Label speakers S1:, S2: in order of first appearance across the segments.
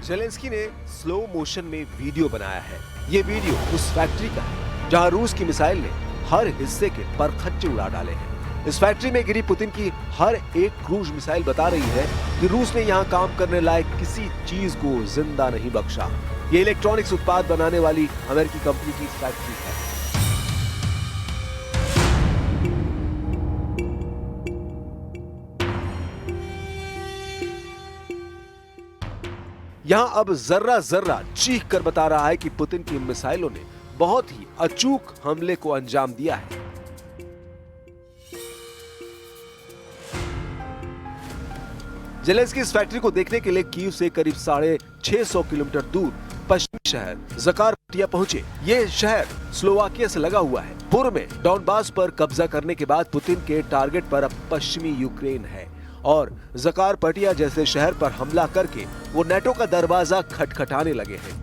S1: Zelensky ने slow motion में video बनाया है। ये वीडियो उस फैक्ट्री का है जहां रूस की मिसाइल ने हर हिस्से के परखच्चे उड़ा डाले हैं। इस फैक्ट्री में गिरी पुतिन की हर एक क्रूज मिसाइल बता रही है कि रूस ने यहां काम करने लायक किसी चीज को जिंदा नहीं बख्शा। ये इलेक्ट्रॉनिक्स उत्पाद बनाने वाली अमेरिकी कंपनी की फैक्ट्री है। यहां अब जर्रा जर्रा चीख कर बता रहा है कि पुतिन की मिसाइलों ने बहुत ही अचूक हमले को अंजाम दिया है। ज़ेलेंस्की इस फैक्ट्री को देखने के लिए कीव से करीब 650 किलोमीटर दूर पश्चिमी शहर ज़कारपट्टिया पहुंचे। ये शहर स्लोवाकिया से लगा हुआ है। पूर्व में डॉनबास पर कब्जा करने के बाद पुतिन के टारगेट पर अब पश्चिमी यूक्रेन है और ज़कारपट्टिया जैसे शहर पर हमला करके वो नेटो का दरवाजा खटखटाने लगे हैं।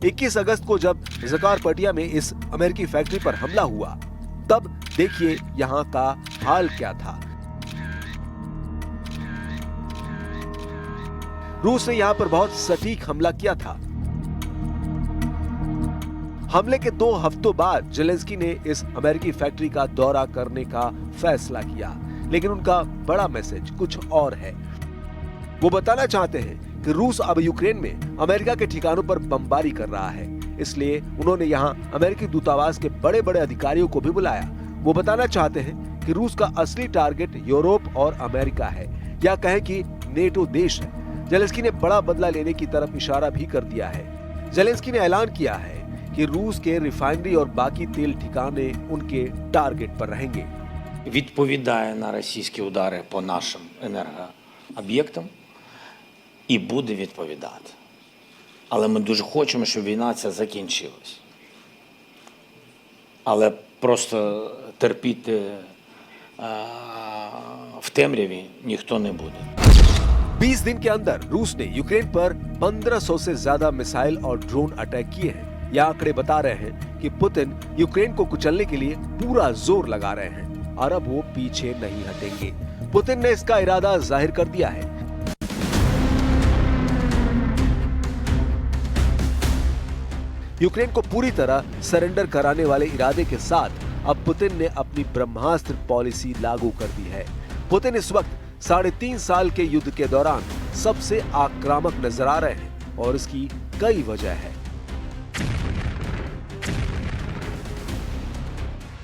S1: इक्कीस अगस्त को जब ज़कारपट्टिया में इस अमेरिकी फैक्ट्री पर हमला हुआ तब देखिए यहां का हाल क्या था। रूस ने यहां पर बहुत सटीक हमला किया था। हमले के 2 हफ्तों बाद ज़ेलेंस्की ने इस अमेरिकी फैक्ट्री का दौरा करने का फैसला किया, लेकिन उनका बड़ा मैसेज कुछ और है। वो बताना चाहते हैं कि रूस अब यूक्रेन में अमेरिका के ठिकानों पर बमबारी कर रहा है, इसलिए उन्होंने यहां अमेरिकी दूतावास के बड़े बड़े अधिकारियों को भी बुलाया। वो बताना चाहते हैं कि रूस का असली टारगेट यूरोप और अमेरिका है, या कहें कि नेटो देश है। ज़ेलेंस्की ने बड़ा बदला लेने की तरफ इशारा भी कर दिया है। ज़ेलेंस्की ने ऐलान किया है कि रूस के रिफाइनरी और बाकी तेल ठिकाने उनके टारगेट पर रहेंगे।
S2: Відповідає на російські удари по нашим енергооб'єктам і буде відповідати. Але ми дуже хочемо, щоб війна ця закінчилась. Але просто терпіти в темряві ніхто не буде.
S1: 20 दिन के अंदर रूस ने यूक्रेन पर 1500 से ज्यादा मिसाइल और ड्रोन अटैक किए हैं। यह आंकड़े बता रहे हैं कि पुतिन यूक्रेन को कुचलने के लिए पूरा जोर लगा रहे हैं और अब वो पीछे नहीं हटेंगे। पुतिन ने इसका इरादा जाहिर कर दिया है। यूक्रेन को पूरी तरह सरेंडर कराने वाले इरादे के साथ अब पुतिन ने अपनी ब्रह्मास्त्र पॉलिसी लागू कर दी है। पुतिन इस वक्त 3.5 साल के युद्ध के दौरान सबसे आक्रामक नजर आ रहे हैं और इसकी कई वजह है।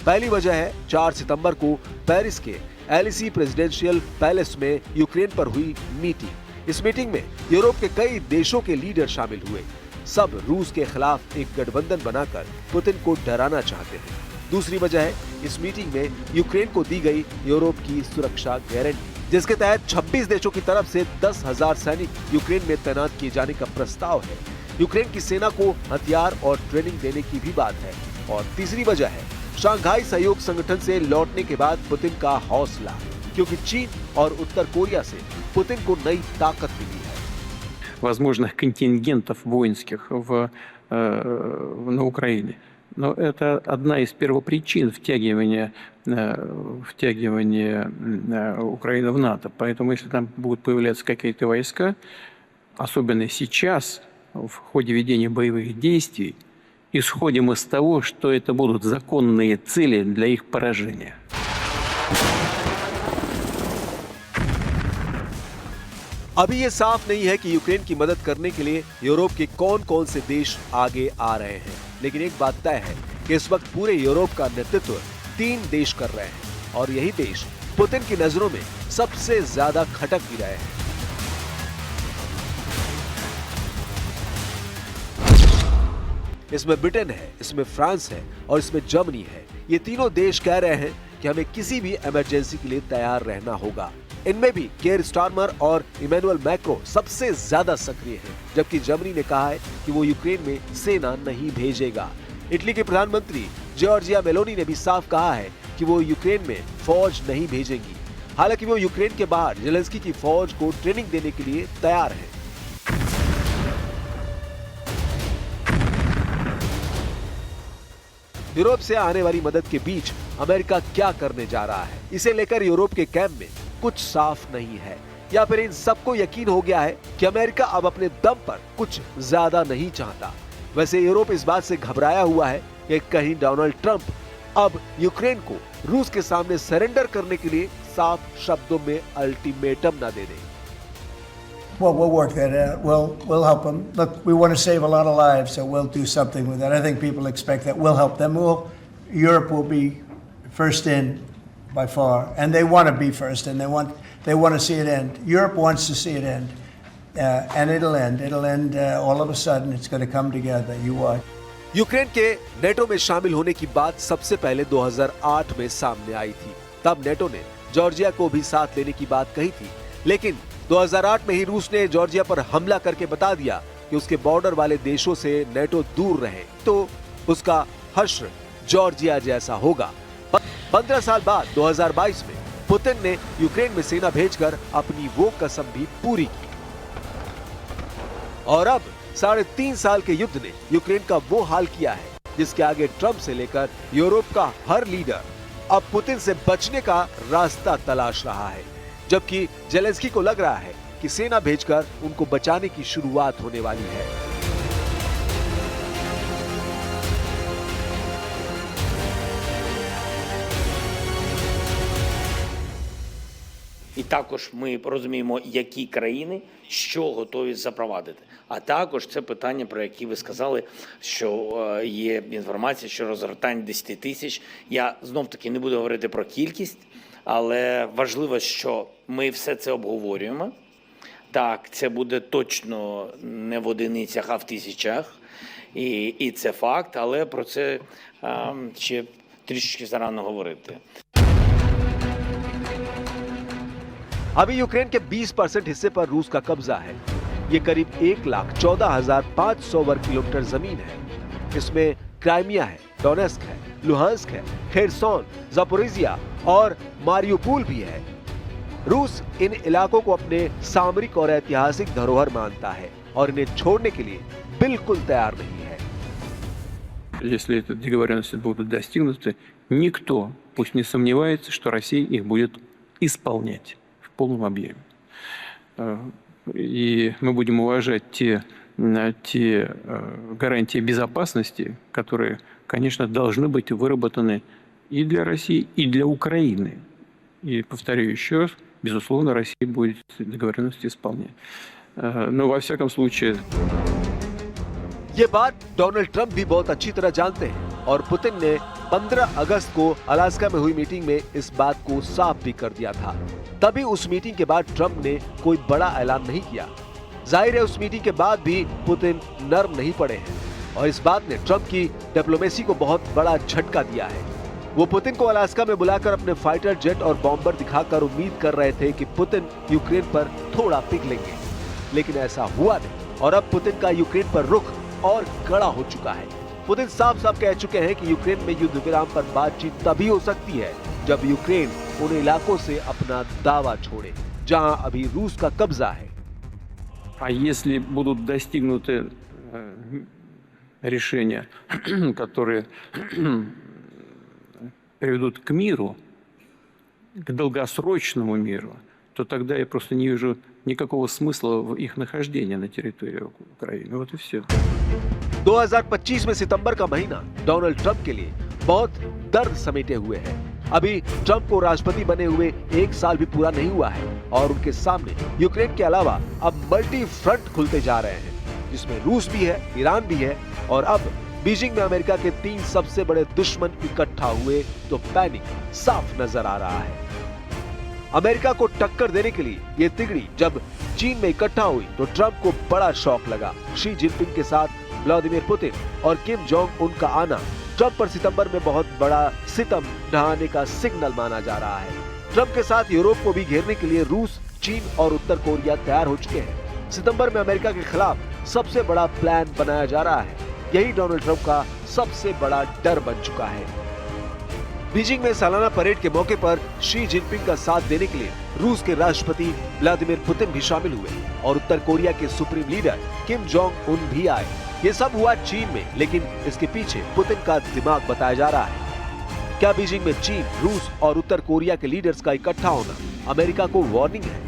S1: पहली वजह है 4 सितंबर को पेरिस के एलिसी प्रेसिडेंशियल पैलेस में यूक्रेन पर हुई मीटिंग। इस मीटिंग में यूरोप के कई देशों के लीडर शामिल हुए। सब रूस के खिलाफ एक गठबंधन बनाकर पुतिन को डराना चाहते हैं। दूसरी वजह है इस मीटिंग में यूक्रेन को दी गई यूरोप की सुरक्षा गारंटी, जिसके तहत 26 देशों की तरफ से 10,000 सैनिक यूक्रेन में तैनात किए जाने का प्रस्ताव है। यूक्रेन की सेना को हथियार और ट्रेनिंग देने की भी बात है। और तीसरी वजह है शंघाई सहयोग संगठन से लौटने के बाद पुतिन का हौसला, क्योंकि चीन और उत्तर कोरिया से पुतिन को नई ताकत मिली है।
S3: Возможных контингентов воинских на Украине. Но это одна из первопричин втягивания Украины в НАТО. Поэтому если там будут появляться какие-то войска, особенно сейчас, в ходе ведения боевых действий, исходим из того, что это будут законные цели для их поражения.
S1: अभी ये साफ नहीं है कि यूक्रेन की मदद करने के लिए यूरोप के कौन कौन से देश आगे आ रहे हैं, लेकिन एक बात तय है कि इस वक्त पूरे यूरोप का नेतृत्व 3 देश कर रहे हैं और यही देश पुतिन की नजरों में सबसे ज्यादा खटक भी रहे हैं। इसमें ब्रिटेन है, इसमें फ्रांस है और इसमें जर्मनी है। ये तीनों देश कह रहे हैं कि हमें किसी भी इमरजेंसी के लिए तैयार रहना होगा। इनमें भी केयर स्टारमर और इमैनुअल मैक्रो सबसे ज्यादा सक्रिय हैं, जबकि जर्मनी ने कहा है कि वो यूक्रेन में सेना नहीं भेजेगा। इटली के प्रधानमंत्री जॉर्जिया मेलोनी ने भी साफ कहा है कि वो यूक्रेन में फौज नहीं भेजेंगी। हालांकि वो यूक्रेन के बाहर ज़ेलेंस्की की फौज को ट्रेनिंग देने के लिए तैयार है। यूरोप से आने वाली मदद के बीच अमेरिका क्या करने जा रहा है, इसे लेकर यूरोप के कैंप में कुछ साफ नहीं है, या फिर इन सबको यकीन हो गया है कि अमेरिका अब अपने दम पर कुछ ज्यादा नहीं चाहता। वैसे यूरोप इस बात से घबराया हुआ है कि कहीं डोनाल्ड ट्रंप अब यूक्रेन को रूस के सामने सरेंडर करने के लिए साफ शब्दों में अल्टीमेटम न दे दे।
S4: Well, we'll work that out. We'll help them. Look, we want to save a lot of lives, so we'll do something with that. I think people expect that. We'll help them. Europe will be first in by far, and they want to be first, and they want to see it end. Europe wants to see it end, and it'll end. It'll end all of a sudden. It's going to come together. You watch.
S1: Ukraine के NATO में शामिल होने की बात सबसे पहले 2008 में सामने आई थी। तब नेटो ने जॉर्जिया को भी साथ लेने की बात कही थी, लेकिन 2008 में ही रूस ने जॉर्जिया पर हमला करके बता दिया कि उसके बॉर्डर वाले देशों से नेटो दूर रहे तो उसका हश्र जॉर्जिया जैसा होगा। 15 साल बाद 2022 में पुतिन ने यूक्रेन में सेना भेजकर अपनी वो कसम भी पूरी की। और अब 3.5 साल के युद्ध ने यूक्रेन का वो हाल किया है जिसके आगे ट्रंप से लेकर यूरोप का हर लीडर अब पुतिन से बचने का रास्ता तलाश रहा है, जबकि जेलेंस्की को लग रहा है कि सेना भेजकर उनको बचाने की शुरुआत होने वाली है।
S2: І також ми розуміємо, які країни що готові запровадити. А також це питання, про які ви сказали, що є інформація, що розгортання 10 тисяч. Я знов-таки не буду говорити про кількість, але важливо, що ми все це обговорюємо. Так, це буде точно не в одиницях, а в тисячах. І це факт, але про це ще трішечки зарано говорити.
S1: अभी यूक्रेन के 20% हिस्से पर रूस का कब्जा है। ये करीब 1,14,500 वर्ग किलोमीटर जमीन है। इसमें क्राइमिया है, डोनेस्क है, लुहांस्क है, खेरसोन, जापोरिजिया और मारियुपोल भी है। रूस इन इलाकों को अपने सामरिक और ऐतिहासिक धरोहर मानता है और इन्हें छोड़ने के लिए बिल्कुल तैयार नहीं है।
S3: Если эти договоренности будут достигнуты, никто пусть не сомневается, что Россия их будет исполнять в полном объеме. И мы будем уважать те гарантии безопасности, которые, конечно, должны быть выработаны и для России, и для Украины. И повторю еще раз, безусловно, Россия будет договоренности исполнять. Но во всяком случае...
S1: ये बात डोनाल्ड ट्रंप भी बहुत अच्छी तरह जानते हैं और पुतिन ने 15 अगस्त को अलास्का में हुई मीटिंग में इस बात को साफ भी कर दिया था। तभी उस मीटिंग के बाद ट्रंप ने कोई बड़ा ऐलान नहीं किया। जाहिर है उस मीटिंग के बाद भी पुतिन नर्म नहीं पड़े हैं और इस बात ने ट्रंप की डिप्लोमेसी को बहुत बड़ा झटका दिया है। वो पुतिन को अलास्का में बुलाकर अपने फाइटर जेट और बॉम्बर दिखाकर उम्मीद कर रहे थे कि पुतिन यूक्रेन पर थोड़ा पिघलेंगे, लेकिन ऐसा हुआ नहीं और अब पुतिन का यूक्रेन पर रुख और कड़ा हो चुका है। पुतिन साफ साफ कह चुके हैं कि यूक्रेन में युद्ध विराम पर बातचीत तभी हो सकती है जब यूक्रेन उन इलाकों से अपना दावा छोड़े जहां अभी रूस का कब्जा है।
S3: А если будут достигнуты решения, которые приведут к миру, к долгосрочному миру, то тогда я просто не вижу никакого смысла в их нахождении на территории Украины. Вот и все.
S1: 2025 में सितंबर का महीना डोनाल्ड ट्रंप के लिए बहुत दर्द समेटे हुए है। अभी ट्रंप को राष्ट्रपति बने हुए 1 साल भी पूरा नहीं हुआ है और उनके सामने यूक्रेन के अलावा अब मल्टी फ्रंट खुलते जा रहे हैं, जिसमें रूस भी है, ईरान भी है और अब बीजिंग में अमेरिका के 3 सबसे बड़े दुश्मन इकट्ठा हुए तो पैनिक साफ नजर आ रहा है। अमेरिका को टक्कर देने के लिए ये तिगड़ी जब चीन में इकट्ठा हुई तो ट्रंप को बड़ा शौक लगा। शी जिनपिंग के साथ व्लादिमीर पुतिन और किम जोंग उन का आना ट्रंप पर सितंबर में बहुत बड़ा सितम ढहाने का सिग्नल माना जा रहा है। ट्रंप के साथ यूरोप को भी घेरने के लिए रूस, चीन और उत्तर कोरिया तैयार हो चुके हैं। सितंबर में अमेरिका के खिलाफ सबसे बड़ा प्लान बनाया जा रहा है। यही डोनाल्ड ट्रंप का सबसे बड़ा डर बन चुका है। बीजिंग में सालाना परेड के मौके पर शी जिनपिंग का साथ देने के लिए रूस के राष्ट्रपति व्लादिमीर पुतिन भी शामिल हुए और उत्तर कोरिया के supreme leader Kim Jong Un भी आए। ये सब हुआ चीन में, लेकिन इसके पीछे पुतिन का दिमाग बताया जा रहा है। क्या बीजिंग में चीन, रूस और उत्तर कोरिया के लीडर्स का इकट्ठा होना अमेरिका को वार्निंग है?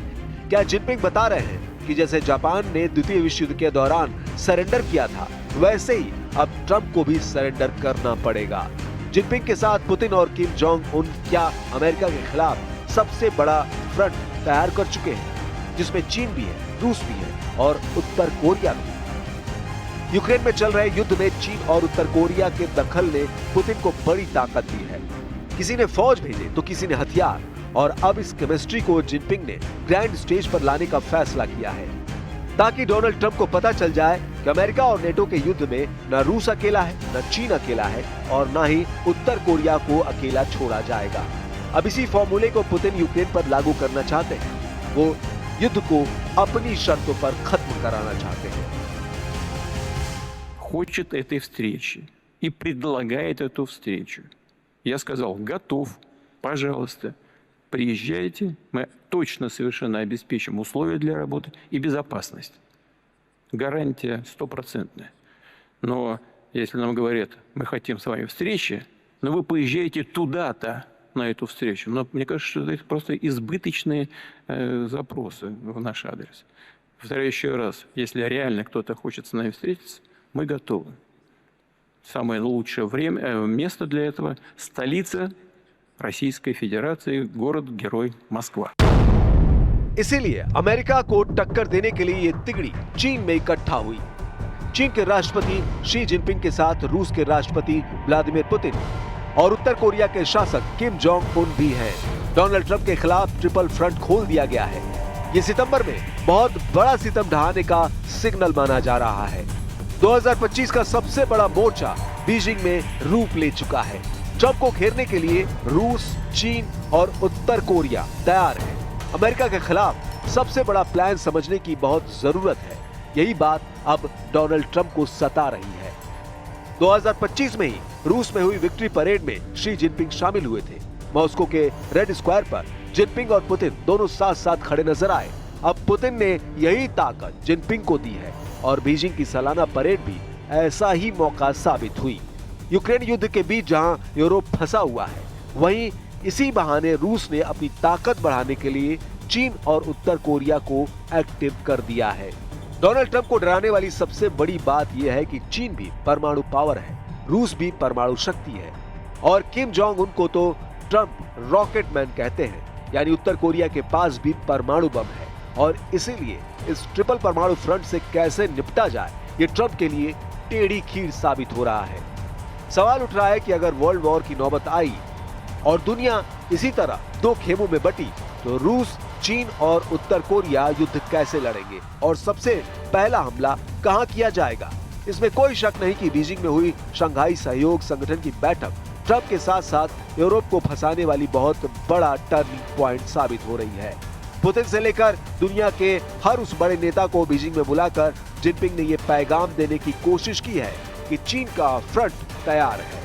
S1: क्या जिनपिंग बता रहे हैं कि जैसे जापान ने द्वितीय विश्व युद्ध के दौरान सरेंडर किया था, वैसे ही अब ट्रंप को भी सरेंडर करना पड़ेगा? जिनपिंग के साथ पुतिन और किम जोंग उन क्या अमेरिका के खिलाफ सबसे बड़ा फ्रंट तैयार कर चुके हैं, जिसमें चीन भी है, रूस भी है और उत्तर कोरिया भी? यूक्रेन में चल रहे युद्ध में चीन और उत्तर कोरिया के दखल ने पुतिन को बड़ी ताकत दी है। किसी ने फौज भेजे तो किसी ने हथियार, और अब इस केमिस्ट्री को जिनपिंग ने ग्रैंड स्टेज पर लाने का फैसला किया है, ताकि डोनाल्ड ट्रंप को पता चल जाए कि अमेरिका और नेटो के युद्ध में न रूस अकेला है, न चीन अकेला है और न ही उत्तर कोरिया को अकेला छोड़ा जाएगा। अब इसी फॉर्मूले को पुतिन यूक्रेन पर लागू करना चाहते हैं। वो युद्ध को अपनी शर्तों पर खत्म कराना चाहते हैं।
S3: Хочет этой встречи и предлагает эту встречу. Я сказал, готов, пожалуйста, приезжайте, мы точно совершенно обеспечим условия для работы и безопасность. Гарантия стопроцентная. Но если нам говорят, мы хотим с вами встречи, но вы поезжаете туда-то на эту встречу. Но мне кажется, что это просто избыточные запросы в наш адрес. Повторяю еще раз, если реально кто-то хочет с нами встретиться, мы готовы. Самое лучшее место для этого – столица Российской Федерации, город-герой Москва.
S1: इसीलिए अमेरिका को टक्कर देने के लिए ये तिगड़ी चीन में इकट्ठा हुई। चीन के राष्ट्रपति शी जिनपिंग के साथ रूस के राष्ट्रपति व्लादिमीर पुतिन और उत्तर कोरिया के शासक किम जोंग उन भी हैं। डोनाल्ड ट्रंप के खिलाफ ट्रिपल फ्रंट खोल दिया गया है। ये सितंबर में बहुत बड़ा सितम ढहाने का सिग्नल माना जा रहा है। 2025 का सबसे बड़ा मोर्चा बीजिंग में रूप ले चुका है। ट्रंप को घेरने के लिए रूस, चीन और उत्तर कोरिया तैयार है। अमेरिका के खिलाफ सबसे बड़ा प्लान समझने की बहुत जरूरत है। यही बात अब डोनाल्ड ट्रंप को सता रही है। 2025 में ही रूस में हुई विक्ट्री परेड में शी जिनपिंग शामिल हुए थे। मॉस्को के रेड स्क्वायर पर जिनपिंग और पुतिन दोनों साथ साथ खड़े नजर आए। अब पुतिन ने यही ताकत जिनपिंग को दी है और बीजिंग की सालाना परेड भी ऐसा ही मौका साबित हुई। यूक्रेन युद्ध के बीच जहां यूरोप फंसा हुआ है, वहीं इसी बहाने रूस ने अपनी ताकत बढ़ाने के लिए चीन और उत्तर कोरिया को एक्टिव कर दिया है। डोनाल्ड ट्रंप को डराने वाली सबसे बड़ी बात यह है कि चीन भी परमाणु पावर है, रूस भी परमाणु शक्ति है और किम जोंग उन को तो ट्रंप रॉकेट मैन कहते हैं, यानी उत्तर कोरिया के पास भी परमाणु बम है। और इसीलिए इस ट्रिपल परमाणु फ्रंट से कैसे निपटा जाए, ये ट्रंप के लिए टेढ़ी खीर साबित हो रहा है। सवाल उठ रहा है कि अगर वर्ल्ड वॉर की नौबत आई और दुनिया इसी तरह दो खेमों में बटी, तो रूस, चीन और उत्तर कोरिया युद्ध कैसे लड़ेंगे और सबसे पहला हमला कहां किया जाएगा? इसमें कोई शक नहीं कि बीजिंग में हुई शंघाई सहयोग संगठन की बैठक ट्रंप के साथ साथ यूरोप को फंसाने वाली बहुत बड़ा टर्निंग पॉइंट साबित हो रही है। पुतिन से लेकर दुनिया के हर उस बड़े नेता को बीजिंग में बुलाकर जिनपिंग ने ये पैगाम देने की कोशिश की है कि चीन का फ्रंट तैयार है।